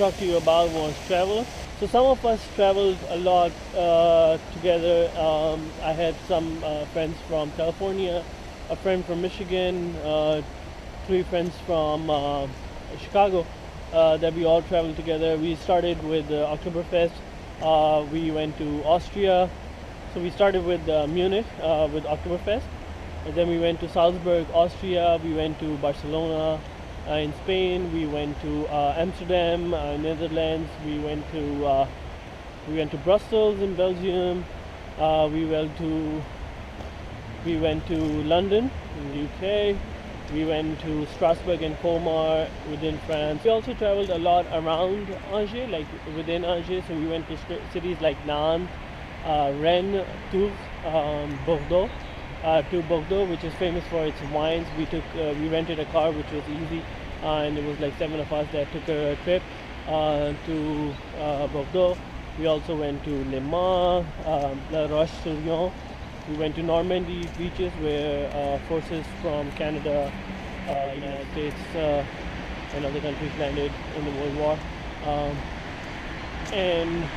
talk to you about was travel. So some of us traveled a lot together. I had some friends from California, a friend from Michigan, three friends from Chicago that we all traveled together. We started with Oktoberfest. We went to Austria. So we started with Munich with Oktoberfest. And then we went to Salzburg, Austria. We went to Barcelona in Spain. We went to Amsterdam, Netherlands. We went to Brussels in Belgium. We went to London in the UK. We went to Strasbourg and Colmar within France. We also traveled a lot around Angers, like within Angers. So we went to cities like Nantes, Rennes, Tours, Bordeaux. To Bordeaux, which is famous for its wines. We rented a car, which was easy, and it was like 7 of us that took a trip to Bordeaux. We also went to Le Mans, La Roche-sur-Yon. We went to Normandy beaches where forces from Canada, United States, and other countries landed in the World War. And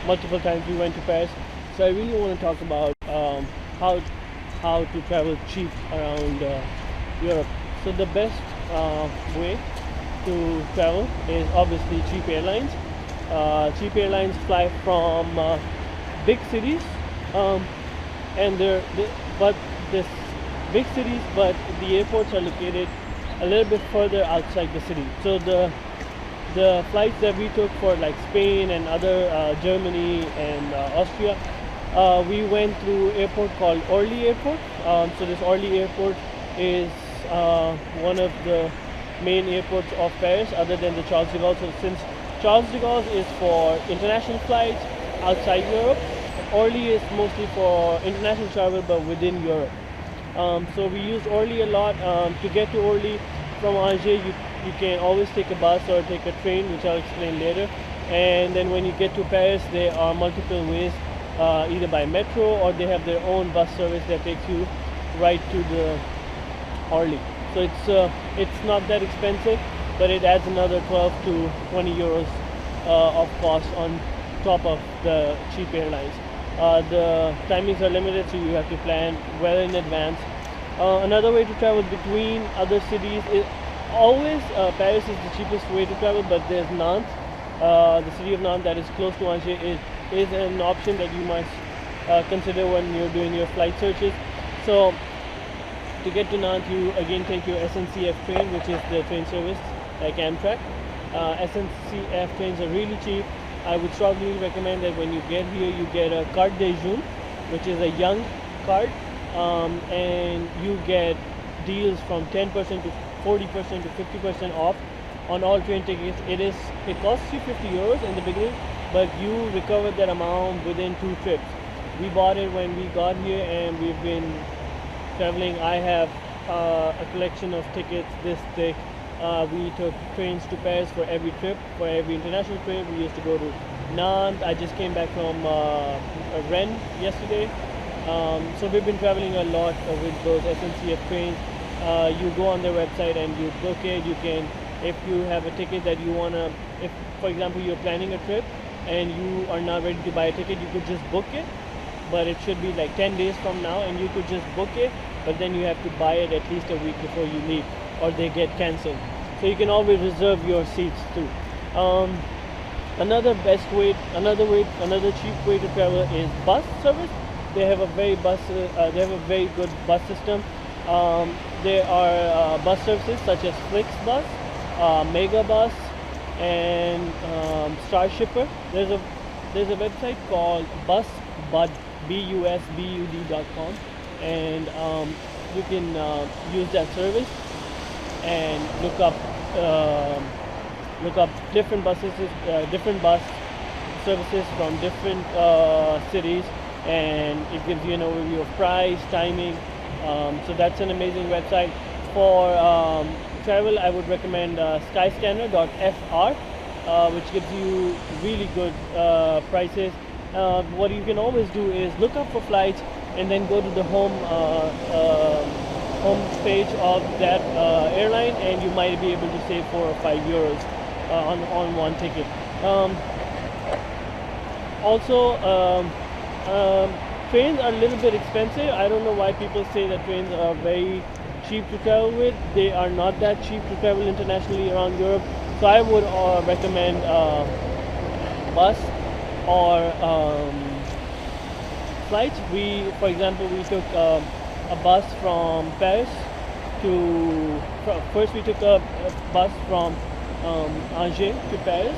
multiple times we went to Paris. So I really want to talk about how to travel cheap around Europe. So the best way to travel is obviously cheap airlines. Cheap airlines fly from big cities, and but this big cities, but the airports are located a little bit further outside the city. So the flights that we took for like Spain and other Germany and Austria, we went through airport called Orly Airport. So this Orly Airport is one of the main airports of Paris, other than the Charles de Gaulle. So since Charles de Gaulle is for international flights outside Europe, Orly is mostly for international travel but within Europe. So we used Orly a lot. To get to Orly from Angers, you can always take a bus or take a train, which I'll explain later. And then when you get to Paris, there are multiple ways, either by metro or they have their own bus service that takes you right to the Orly. So it's not that expensive, but it adds another 12 to 20 euros of cost on top of the cheap airlines. The timings are limited, so you have to plan well in advance. Another way to travel between other cities is always Paris is the cheapest way to travel, but there's Nantes. The city of Nantes that is close to Angers is an option that you must consider when you're doing your flight searches. So to get to Nantes, you again take your SNCF train, which is the train service like Amtrak. SNCF trains are really cheap. I would strongly recommend that when you get here, you get a carte des jeunes, which is a young card, and you get deals from 10% to 40% to 50% off on all train tickets. It costs you 50 euros in the beginning, but you recover that amount within 2 trips. We bought it when we got here, and we've been traveling. I have a collection of tickets this thick. We took trains to Paris for every trip, for every international trip. We used to go to Nantes. I just came back from Rennes yesterday. So we've been traveling a lot with those SNCF trains. You go on their website and you book it. You can, if you have a ticket that you wanna, if for example you're planning a trip and you are not ready to buy a ticket, you could just book it. But it should be like 10 days from now, and you could just book it. But then you have to buy it at least a week before you leave, or they get cancelled. So you can always reserve your seats too. Another cheap way to travel is bus service. They have a very good bus system. There are bus services such as Flixbus, Megabus, and Starshipper. There's a website called busbud.com, and you can use that service and look up different bus services from different cities, and it gives you an overview of price, timing. So that's an amazing website. For travel, I would recommend skyscanner.fr, which gives you really good prices. What you can always do is look up for flights and then go to the home page of that airline, and you might be able to save 4 or 5 euros on one ticket. Also, trains are a little bit expensive. I don't know why people say that trains are very cheap to travel with. They are not that cheap to travel internationally around Europe. So I would recommend bus or flights. For example, we took a bus from Paris to. First, we took a bus from Angers to Paris,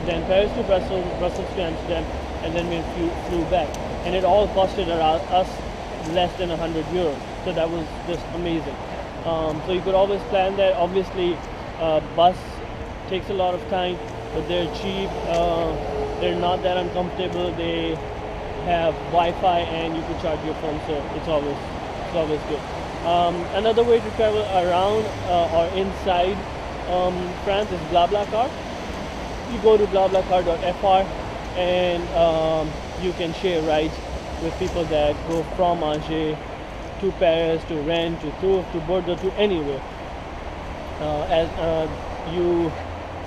then Paris to Brussels, Brussels to Amsterdam, and then we flew back. And it all costed us less than 100 euros. So that was just amazing. So you could always plan that. Obviously, bus takes a lot of time, but they're cheap. They're not that uncomfortable. They have Wi-Fi and you can charge your phone, so it's always good. Another way to travel around or inside France is BlaBlaCar. You go to blablacar.fr and you can share rides with people that go from Angers to Paris, to Rennes, to Tours, to Bordeaux, to anywhere. As you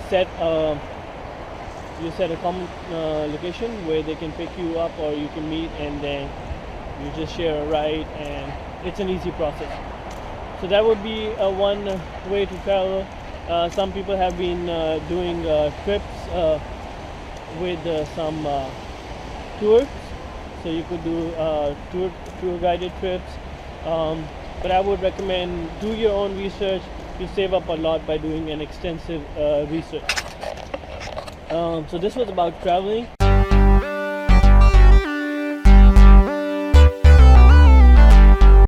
set a common location where they can pick you up or you can meet, and then you just share a ride, and it's an easy process. So that would be one way to travel. Some people have been doing trips with some tours, so you could do tour guided trips, but I would recommend do your own research. You save up a lot by doing an extensive research. So this was about traveling.